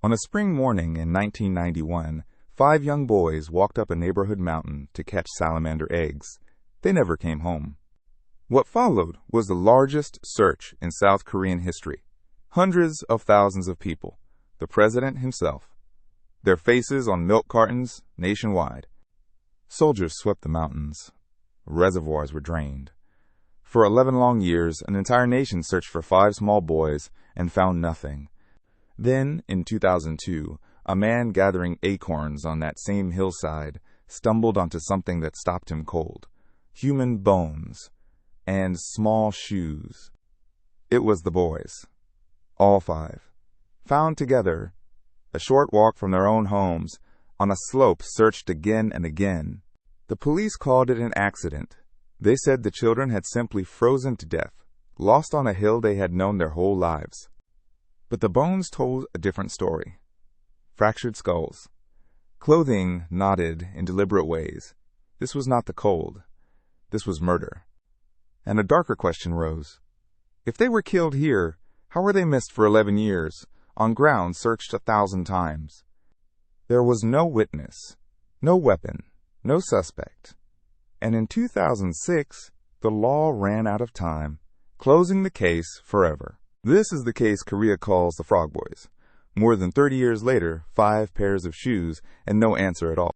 On a spring morning in 1991, 5 young boys walked up a neighborhood mountain to catch salamander eggs. They never came home. What followed was the largest search in South Korean history. Hundreds of thousands of people, the president himself, their faces on milk cartons nationwide. Soldiers swept the mountains. Reservoirs were drained. For 11 long years, an entire nation searched for 5 small boys and found nothing. Then, in 2002, a man gathering acorns on that same hillside stumbled onto something that stopped him cold. Human bones and small shoes. It was the boys. All 5. Found together, a short walk from their own homes, on a slope searched again and again. The police called it an accident. They said the children had simply frozen to death, lost on a hill they had known their whole lives. But the bones told a different story. Fractured skulls. Clothing knotted in deliberate ways. This was not the cold. This was murder. And a darker question rose. If they were killed here, how were they missed for 11 years, on ground searched 1,000 times? There was no witness, no weapon, no suspect. And in 2006, the law ran out of time, closing the case forever. This is the case Korea calls the Frog Boys. More than 30 years later, 5 pairs of shoes, and no answer at all.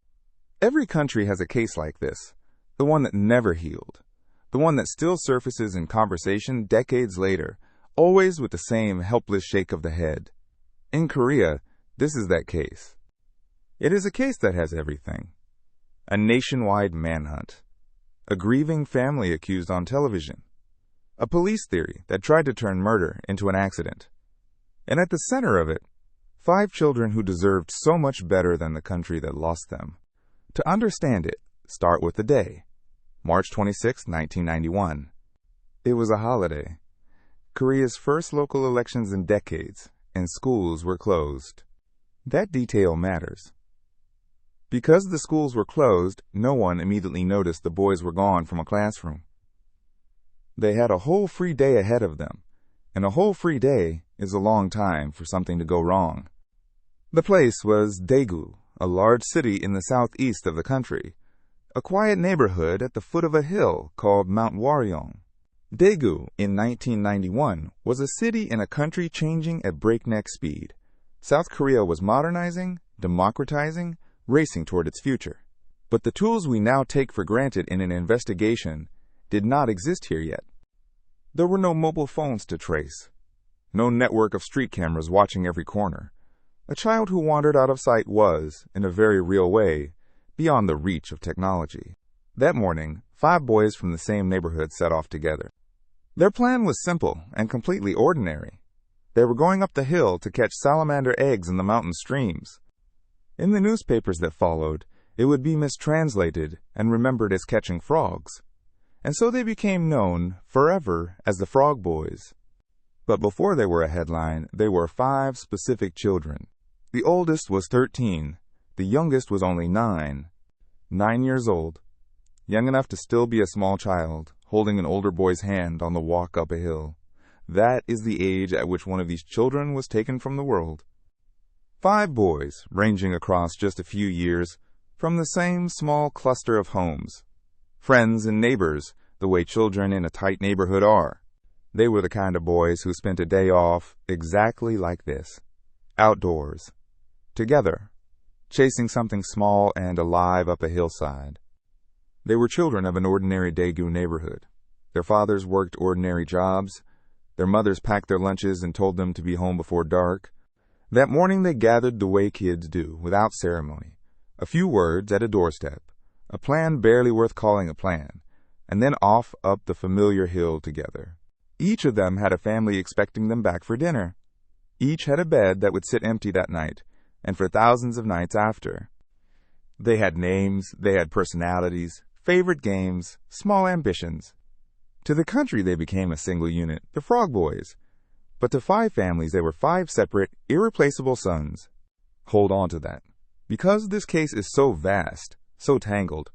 Every country has a case like this, the one that never healed, the one that still surfaces in conversation decades later, always with the same helpless shake of the head. In Korea, this is that case. It is a case that has everything. A nationwide manhunt. A grieving family accused on television. A police theory that tried to turn murder into an accident. And at the center of it, 5 children who deserved so much better than the country that lost them. To understand it, start with the day. March 26, 1991. It was a holiday. Korea's first local elections in decades, and schools were closed. That detail matters. Because the schools were closed, no one immediately noticed the boys were gone from a classroom. They had a whole free day ahead of them, and a whole free day is a long time for something to go wrong. The place was Daegu, a large city in the southeast of the country, a quiet neighborhood at the foot of a hill called Mount Waryeong. Daegu, in 1991, was a city in a country changing at breakneck speed. South Korea was modernizing, democratizing, racing toward its future. But the tools we now take for granted in an investigation did not exist here yet. There were no mobile phones to trace, no network of street cameras watching every corner. A child who wandered out of sight was, in a very real way, beyond the reach of technology. That morning, 5 boys from the same neighborhood set off together. Their plan was simple and completely ordinary. They were going up the hill to catch salamander eggs in the mountain streams. In the newspapers that followed, it would be mistranslated and remembered as catching frogs. And so they became known forever as the Frog Boys. But before they were a headline, they were 5 specific children. The oldest was 13. The youngest was only 9. 9 years old. Young enough to still be a small child, holding an older boy's hand on the walk up a hill. That is the age at which one of these children was taken from the world. 5 boys, ranging across just a few years, from the same small cluster of homes. Friends and neighbors, the way children in a tight neighborhood are. They were the kind of boys who spent a day off exactly like this. Outdoors. Together. Chasing something small and alive up a hillside. They were children of an ordinary Daegu neighborhood. Their fathers worked ordinary jobs. Their mothers packed their lunches and told them to be home before dark. That morning they gathered the way kids do, without ceremony. A few words at a doorstep. A plan barely worth calling a plan. And then off up the familiar hill together. Each of them had a family expecting them back for dinner. Each had a bed that would sit empty that night, and for thousands of nights after. They had names, they had personalities, favorite games, small ambitions. To the country they became a single unit, the Frog Boys. But to 5 families they were 5 separate, irreplaceable sons. Hold on to that. Because this case is so vast, so tangled,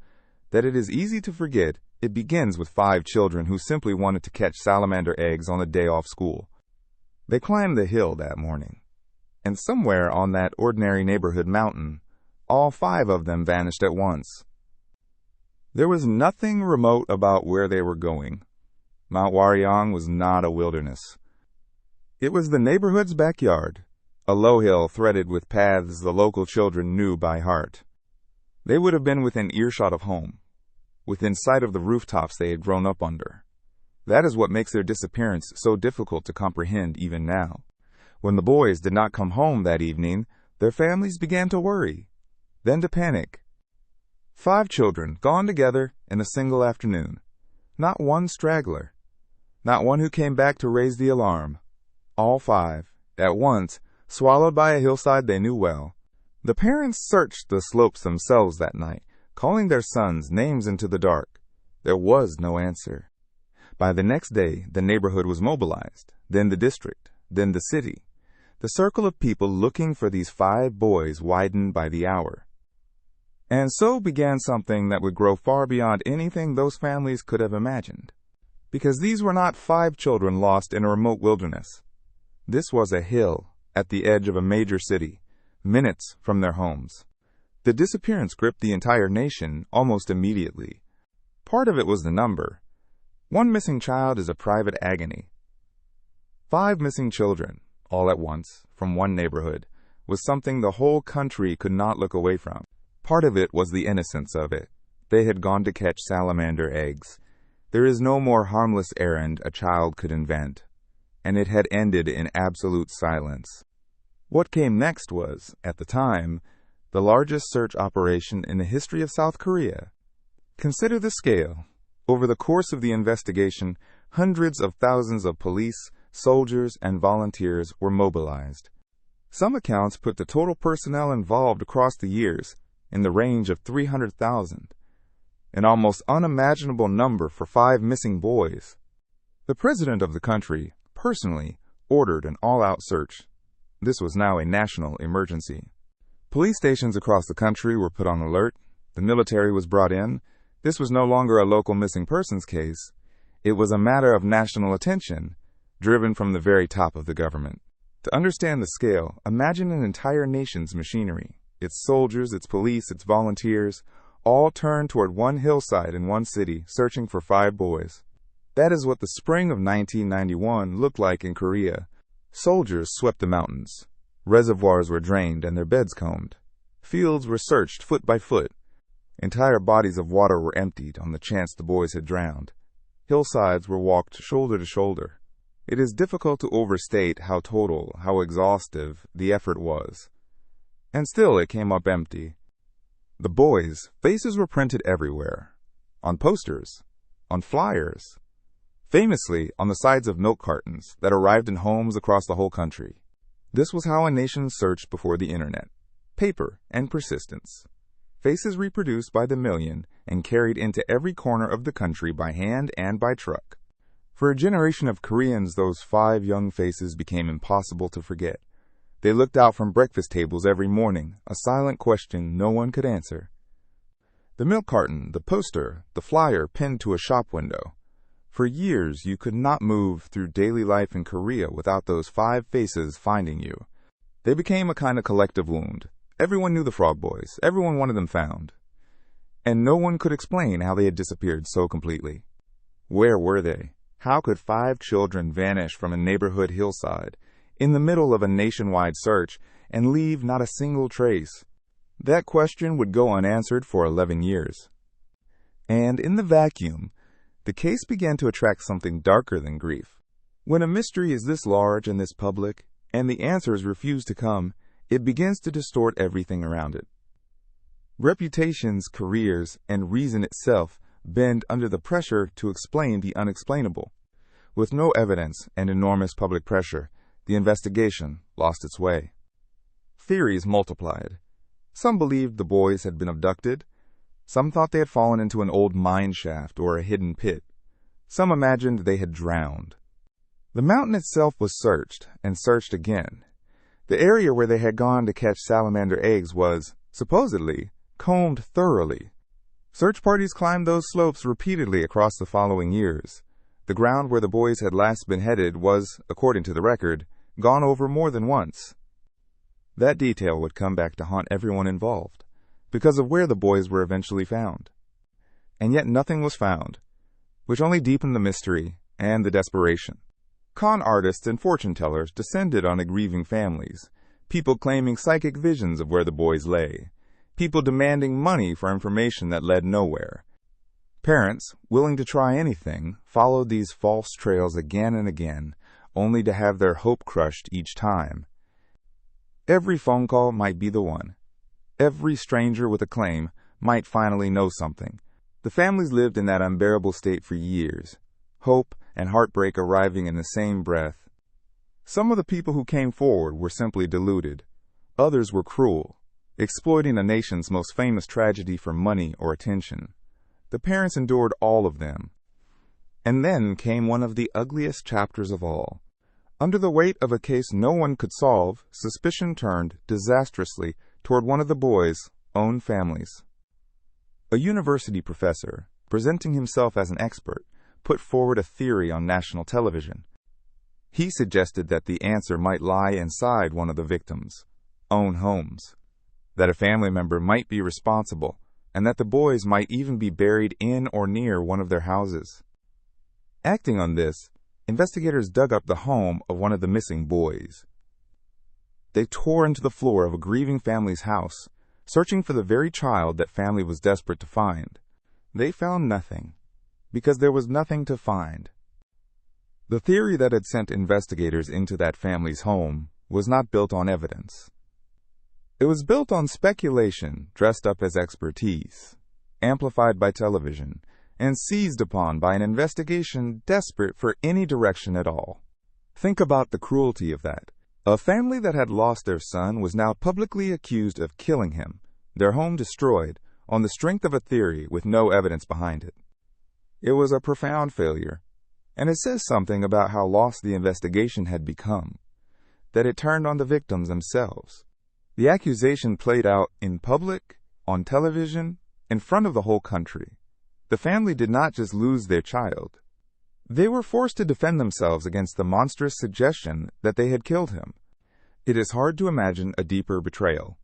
that it is easy to forget it begins with 5 children who simply wanted to catch salamander eggs on the day off school. They climbed the hill that morning. And somewhere on that ordinary neighborhood mountain, all 5 of them vanished at once. There was nothing remote about where they were going. Mount Waryong was not a wilderness. It was the neighborhood's backyard, a low hill threaded with paths the local children knew by heart. They would have been within earshot of home, within sight of the rooftops they had grown up under. That is what makes their disappearance so difficult to comprehend even now. When the boys did not come home that evening, their families began to worry, then to panic. 5 children gone together in a single afternoon. Not one straggler. Not one who came back to raise the alarm. All 5, at once, swallowed by a hillside they knew well. The parents searched the slopes themselves that night, calling their sons names into the dark. There was no answer. By the next day, the neighborhood was mobilized, then the district, then the city. The circle of people looking for these 5 boys widened by the hour. And so began something that would grow far beyond anything those families could have imagined. Because these were not 5 children lost in a remote wilderness. This was a hill at the edge of a major city, minutes from their homes. The disappearance gripped the entire nation almost immediately. Part of it was the number. 1 missing child is a private agony. 5 missing children, all at once, from one neighborhood, was something the whole country could not look away from. Part of it was the innocence of it. They had gone to catch salamander eggs. There is no more harmless errand a child could invent. And it had ended in absolute silence. What came next was, at the time, the largest search operation in the history of South Korea. Consider the scale. Over the course of the investigation, hundreds of thousands of police, soldiers, and volunteers were mobilized. Some accounts put the total personnel involved across the years in the range of 300,000, an almost unimaginable number for 5 missing boys. The president of the country, personally, ordered an all-out search. This was now a national emergency. Police stations across the country were put on alert. The military was brought in. This was no longer a local missing persons case. It was a matter of national attention, driven from the very top of the government. To understand the scale, imagine an entire nation's machinery. Its soldiers, its police, its volunteers, all turned toward one hillside in one city, searching for 5 boys. That is what the spring of 1991 looked like in Korea. Soldiers swept the mountains. Reservoirs were drained and their beds combed. Fields were searched foot by foot. Entire bodies of water were emptied on the chance the boys had drowned. Hillsides were walked shoulder to shoulder. It is difficult to overstate how total, how exhaustive the effort was. And still it came up empty. The boys' faces were printed everywhere. On posters. On flyers. Famously, on the sides of milk cartons that arrived in homes across the whole country. This was how a nation searched before the internet. Paper and persistence. Faces reproduced by the million and carried into every corner of the country by hand and by truck. For a generation of Koreans, those 5 young faces became impossible to forget. They looked out from breakfast tables every morning, a silent question no one could answer. The milk carton, the poster, the flyer pinned to a shop window. For years, you could not move through daily life in Korea without those 5 faces finding you. They became a kind of collective wound. Everyone knew the Frog Boys. Everyone wanted them found. And no one could explain how they had disappeared so completely. Where were they? How could 5 children vanish from a neighborhood hillside, in the middle of a nationwide search, and leave not a single trace? That question would go unanswered for 11 years. And in the vacuum, the case began to attract something darker than grief. When a mystery is this large and this public, and the answers refuse to come, it begins to distort everything around it. Reputations, careers, and reason itself bend under the pressure to explain the unexplainable. With no evidence and enormous public pressure, the investigation lost its way. Theories multiplied. Some believed the boys had been abducted. Some thought they had fallen into an old mine shaft or a hidden pit. Some imagined they had drowned. The mountain itself was searched and searched again. The area where they had gone to catch salamander eggs was, supposedly, combed thoroughly. Search parties climbed those slopes repeatedly across the following years. The ground where the boys had last been headed was, according to the record, gone over more than once. That detail would come back to haunt everyone involved, because of where the boys were eventually found. And yet nothing was found, which only deepened the mystery and the desperation. Con artists and fortune tellers descended on the grieving families, people claiming psychic visions of where the boys lay, people demanding money for information that led nowhere. Parents, willing to try anything, followed these false trails again and again, only to have their hope crushed each time. Every phone call might be the one. Every stranger with a claim might finally know something. The families lived in that unbearable state for years, hope and heartbreak arriving in the same breath. Some of the people who came forward were simply deluded. Others were cruel, exploiting a nation's most famous tragedy for money or attention. The parents endured all of them. And then came one of the ugliest chapters of all. Under the weight of a case no one could solve, suspicion turned disastrously toward one of the boys' own families. A university professor, presenting himself as an expert, put forward a theory on national television. He suggested that the answer might lie inside one of the victims' own homes, that a family member might be responsible, and that the boys might even be buried in or near one of their houses. Acting on this, investigators dug up the home of one of the missing boys. They tore into the floor of a grieving family's house, searching for the very child that family was desperate to find. They found nothing, because there was nothing to find. The theory that had sent investigators into that family's home was not built on evidence. It was built on speculation dressed up as expertise, amplified by television, and seized upon by an investigation desperate for any direction at all. Think about the cruelty of that. A family that had lost their son was now publicly accused of killing him, their home destroyed, on the strength of a theory with no evidence behind it. It was a profound failure, and it says something about how lost the investigation had become, that it turned on the victims themselves. The accusation played out in public, on television, in front of the whole country. The family did not just lose their child. They were forced to defend themselves against the monstrous suggestion that they had killed him. It is hard to imagine a deeper betrayal.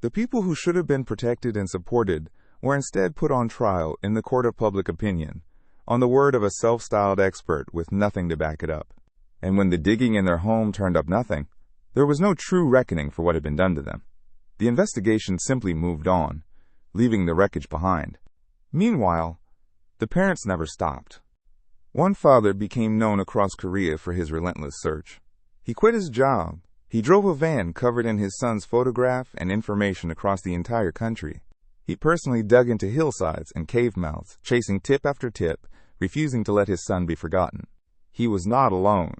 The people who should have been protected and supported were instead put on trial in the court of public opinion, on the word of a self-styled expert with nothing to back it up. And when the digging in their home turned up nothing, there was no true reckoning for what had been done to them. The investigation simply moved on, leaving the wreckage behind. Meanwhile, the parents never stopped. One father became known across Korea for his relentless search. He quit his job. He drove a van covered in his son's photograph and information across the entire country. He personally dug into hillsides and cave mouths, chasing tip after tip, refusing to let his son be forgotten. He was not alone.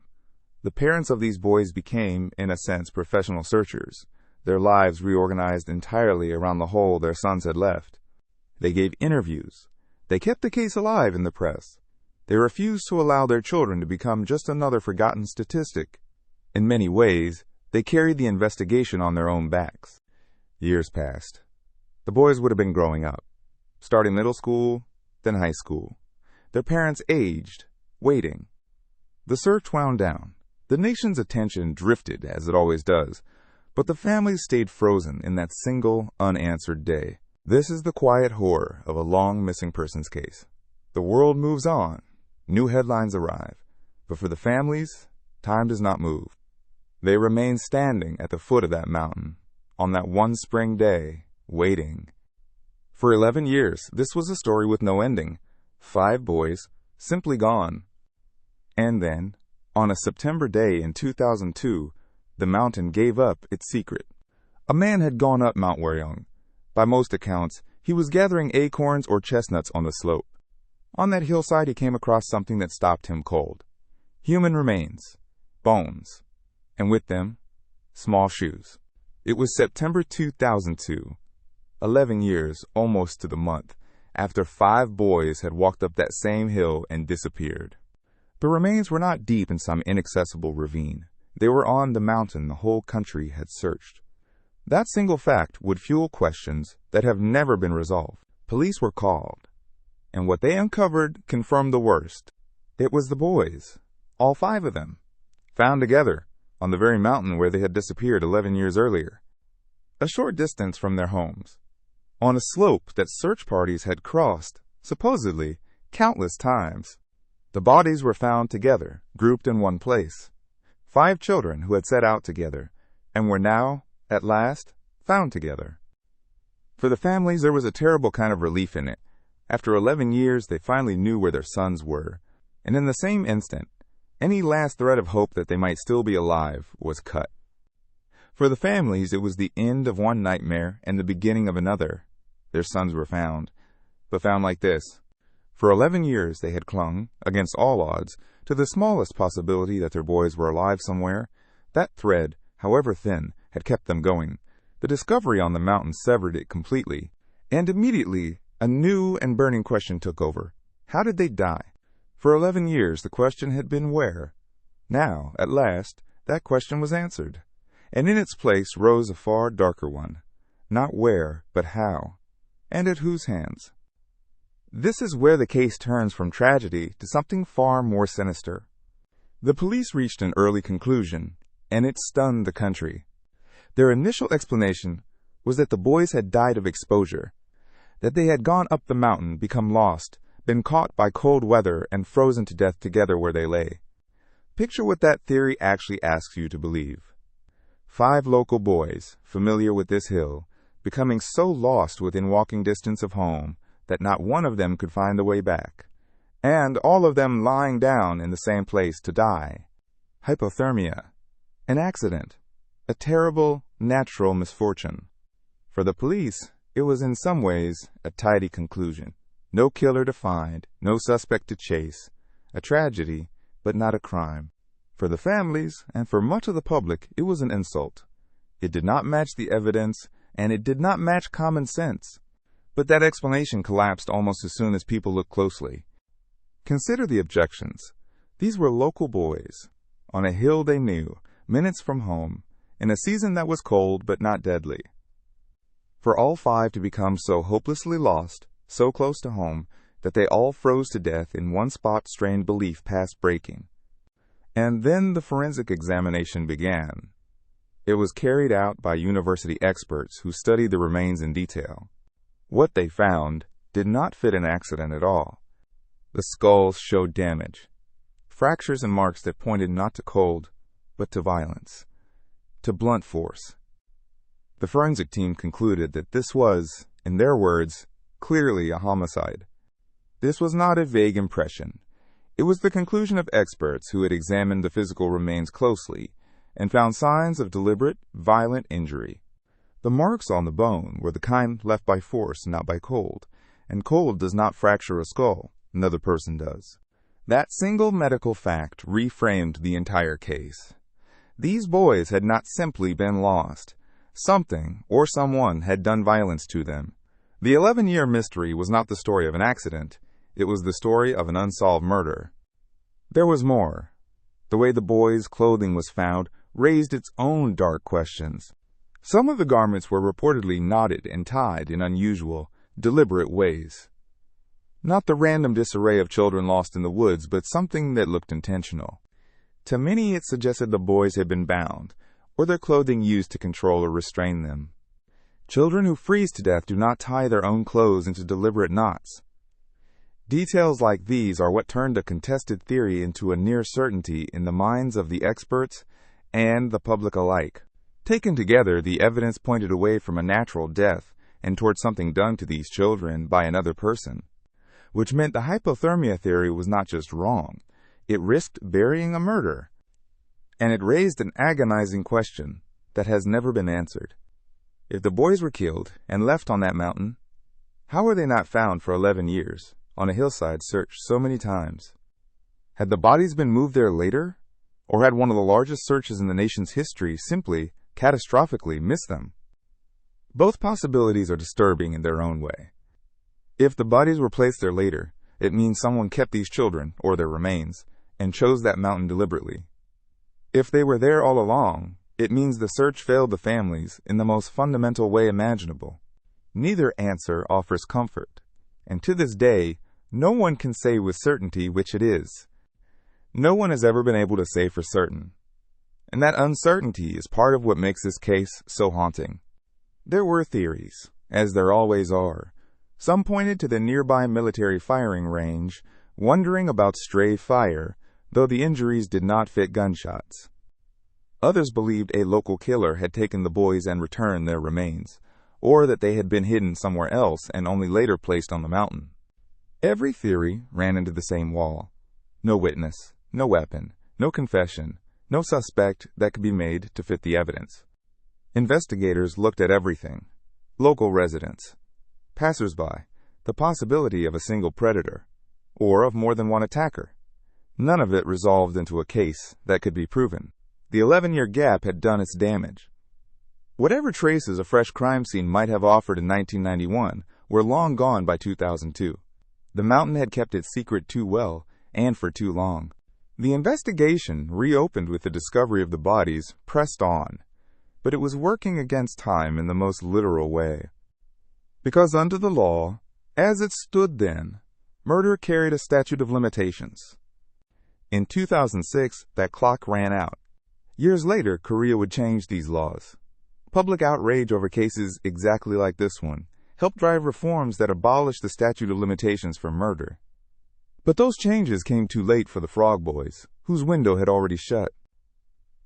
The parents of these boys became, in a sense, professional searchers, their lives reorganized entirely around the hole their sons had left. They gave interviews. They kept the case alive in the press. They refused to allow their children to become just another forgotten statistic. In many ways, they carried the investigation on their own backs. Years passed. The boys would have been growing up, starting middle school, then high school. Their parents aged, waiting. The search wound down. The nation's attention drifted, as it always does, but the families stayed frozen in that single, unanswered day. This is the quiet horror of a long missing persons case. The world moves on. New headlines arrive. But for the families, time does not move. They remain standing at the foot of that mountain, on that one spring day, waiting. For 11 years, this was a story with no ending. 5 boys, simply gone. And then, on a September day in 2002, the mountain gave up its secret. A man had gone up Mount Waryong. By most accounts, he was gathering acorns or chestnuts on the slope. On that hillside, he came across something that stopped him cold. Human remains, bones, and with them, small shoes. It was September 2002, 11 years, almost to the month, after 5 boys had walked up that same hill and disappeared. The remains were not deep in some inaccessible ravine. They were on the mountain the whole country had searched. That single fact would fuel questions that have never been resolved. Police were called, and what they uncovered confirmed the worst. It was the boys, all 5 of them, found together on the very mountain where they had disappeared 11 years earlier. a short distance from their homes, on a slope that search parties had crossed, supposedly, countless times. The bodies were found together, grouped in one place. 5 children who had set out together, and were now, at last, found together. For the families, there was a terrible kind of relief in it. After 11 years, they finally knew where their sons were, and in the same instant, any last thread of hope that they might still be alive was cut. For the families, it was the end of one nightmare and the beginning of another. Their sons were found, but found like this. For 11 years, they had clung, against all odds, to the smallest possibility that their boys were alive somewhere. That thread, however thin, had kept them going. The discovery on the mountain severed it completely, and immediately a new and burning question took over. How did they die? For 11 years, the question had been where. Now, at last, that question was answered, and in its place rose a far darker one. Not where, but how, and at whose hands. This is where the case turns from tragedy to something far more sinister. The police reached an early conclusion, and it stunned the country. Their initial explanation was that the boys had died of exposure, that they had gone up the mountain, become lost, been caught by cold weather, and frozen to death together where they lay. Picture what that theory actually asks you to believe. 5 local boys, familiar with this hill, becoming so lost within walking distance of home that not one of them could find the way back, and all of them lying down in the same place to die. Hypothermia. An accident. A terrible, natural misfortune. For the police, it was in some ways a tidy conclusion. No killer to find, no suspect to chase. A tragedy, but not a crime. For the families, and for much of the public, it was an insult. It did not match the evidence, and it did not match common sense. But that explanation collapsed almost as soon as people looked closely. Consider the objections. These were local boys, on a hill they knew, minutes from home, in a season that was cold but not deadly. For all 5 to become so hopelessly lost, so close to home, that they all froze to death in one spot strained belief past breaking. And then the forensic examination began. It was carried out by university experts who studied the remains in detail. What they found did not fit an accident at all. The skulls showed damage, fractures and marks that pointed not to cold, but to violence, to blunt force. The forensic team concluded that this was, in their words, clearly a homicide. This was not a vague impression. It was the conclusion of experts who had examined the physical remains closely and found signs of deliberate, violent injury. The marks on the bone were the kind left by force, not by cold, and cold does not fracture a skull, another person does. That single medical fact reframed the entire case. These boys had not simply been lost. Something or someone had done violence to them. The 11-year mystery was not the story of an accident. It was the story of an unsolved murder. There was more. The way the boys' clothing was found raised its own dark questions. Some of the garments were reportedly knotted and tied in unusual, deliberate ways. Not the random disarray of children lost in the woods, but something that looked intentional. To many, it suggested the boys had been bound, or their clothing used to control or restrain them. Children who freeze to death do not tie their own clothes into deliberate knots. Details like these are what turned a contested theory into a near certainty in the minds of the experts and the public alike. Taken together, the evidence pointed away from a natural death and toward something done to these children by another person, which meant the hypothermia theory was not just wrong, it risked burying a murder. And it raised an agonizing question that has never been answered. If the boys were killed and left on that mountain, how were they not found for 11 years, on a hillside searched so many times? Had the bodies been moved there later, or had one of the largest searches in the nation's history simply, catastrophically missed them? Both possibilities are disturbing in their own way. If the bodies were placed there later, it means someone kept these children, or their remains, and chose that mountain deliberately. If they were there all along, it means the search failed the families in the most fundamental way imaginable. Neither answer offers comfort, and to this day, no one can say with certainty which it is. No one has ever been able to say for certain. And that uncertainty is part of what makes this case so haunting. There were theories, as there always are. Some pointed to the nearby military firing range, wondering about stray fire, though the injuries did not fit gunshots. Others believed a local killer had taken the boys and returned their remains, or that they had been hidden somewhere else and only later placed on the mountain. Every theory ran into the same wall. No witness, no weapon, no confession, no suspect that could be made to fit the evidence. Investigators looked at everything: local residents, passers-by, the possibility of a single predator, or of more than one attacker. None of it resolved into a case that could be proven. The 11-year gap had done its damage. Whatever traces a fresh crime scene might have offered in 1991 were long gone by 2002. The mountain had kept its secret too well, and for too long. The investigation, reopened with the discovery of the bodies, pressed on, but it was working against time in the most literal way. Because under the law, as it stood then, murder carried a statute of limitations. In 2006, that clock ran out. Years later, Korea would change these laws. Public outrage over cases exactly like this one helped drive reforms that abolished the statute of limitations for murder. But those changes came too late for the Frog Boys, whose window had already shut.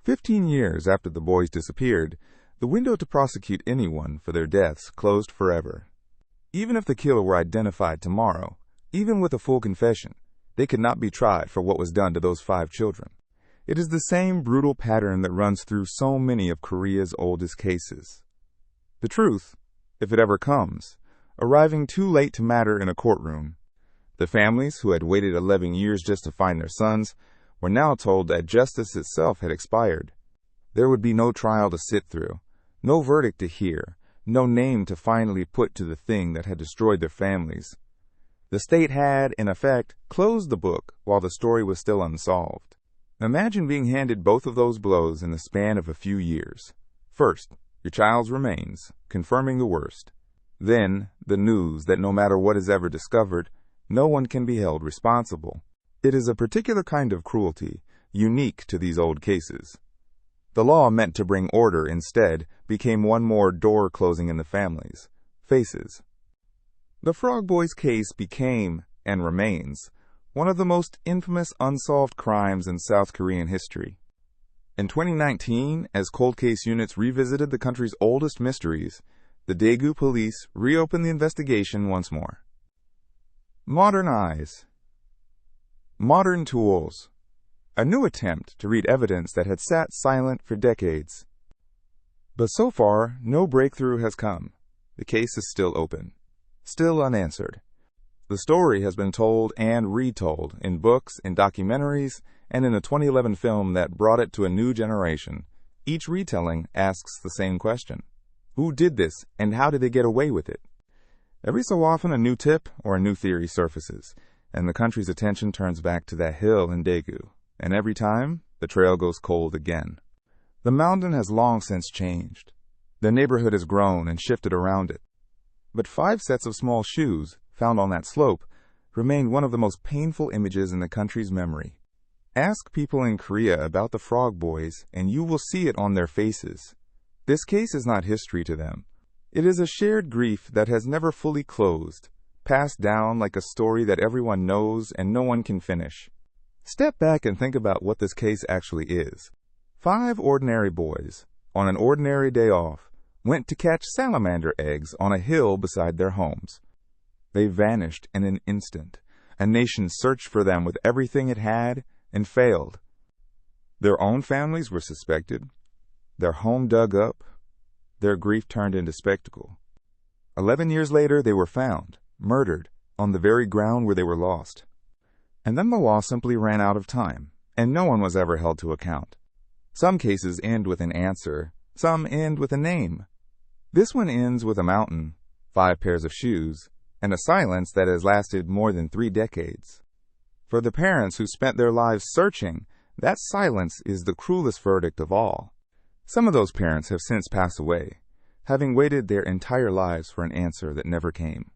15 years after the boys disappeared, the window to prosecute anyone for their deaths closed forever. Even if the killer were identified tomorrow, even with a full confession, they could not be tried for what was done to those 5 children. It is the same brutal pattern that runs through so many of Korea's oldest cases. The truth, if it ever comes, arriving too late to matter in a courtroom. The families, who had waited 11 years just to find their sons, were now told that justice itself had expired. There would be no trial to sit through, no verdict to hear, no name to finally put to the thing that had destroyed their families. The state had, in effect, closed the book while the story was still unsolved. Imagine being handed both of those blows in the span of a few years. First, your child's remains, confirming the worst. Then, the news that no matter what is ever discovered, no one can be held responsible. It is a particular kind of cruelty, unique to these old cases. The law meant to bring order instead became one more door closing in the families' faces. The Frog Boys case became, and remains, one of the most infamous unsolved crimes in South Korean history. In 2019, as cold case units revisited the country's oldest mysteries, the Daegu police reopened the investigation once more. Modern eyes. Modern tools. A new attempt to read evidence that had sat silent for decades. But so far, no breakthrough has come. The case is still open, still unanswered. The story has been told and retold in books, in documentaries, and in a 2011 film that brought it to a new generation. Each retelling asks the same question: who did this, and how did they get away with it? Every so often a new tip or a new theory surfaces, and the country's attention turns back to that hill in Daegu, and every time, the trail goes cold again. The mountain has long since changed. The neighborhood has grown and shifted around it. But 5 sets of small shoes, found on that slope, remain one of the most painful images in the country's memory. Ask people in Korea about the Frog Boys, and you will see it on their faces. This case is not history to them. It is a shared grief that has never fully closed, passed down like a story that everyone knows and no one can finish. Step back and think about what this case actually is. 5 ordinary boys, on an ordinary day off, went to catch salamander eggs on a hill beside their homes. They vanished in an instant. A nation searched for them with everything it had and failed. Their own families were suspected, their home dug up, their grief turned into spectacle. 11 years later, they were found, murdered, on the very ground where they were lost. And then the law simply ran out of time, and no one was ever held to account. Some cases end with an answer, some end with a name. This one ends with a mountain, 5 pairs of shoes, and a silence that has lasted more than 3 decades. For the parents who spent their lives searching, that silence is the cruelest verdict of all. Some of those parents have since passed away, having waited their entire lives for an answer that never came.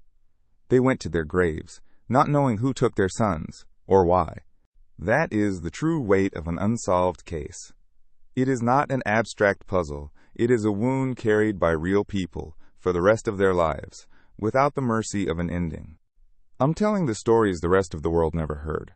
They went to their graves, not knowing who took their sons, or why. That is the true weight of an unsolved case. It is not an abstract puzzle. It is a wound carried by real people for the rest of their lives, without the mercy of an ending. I'm telling the stories the rest of the world never heard.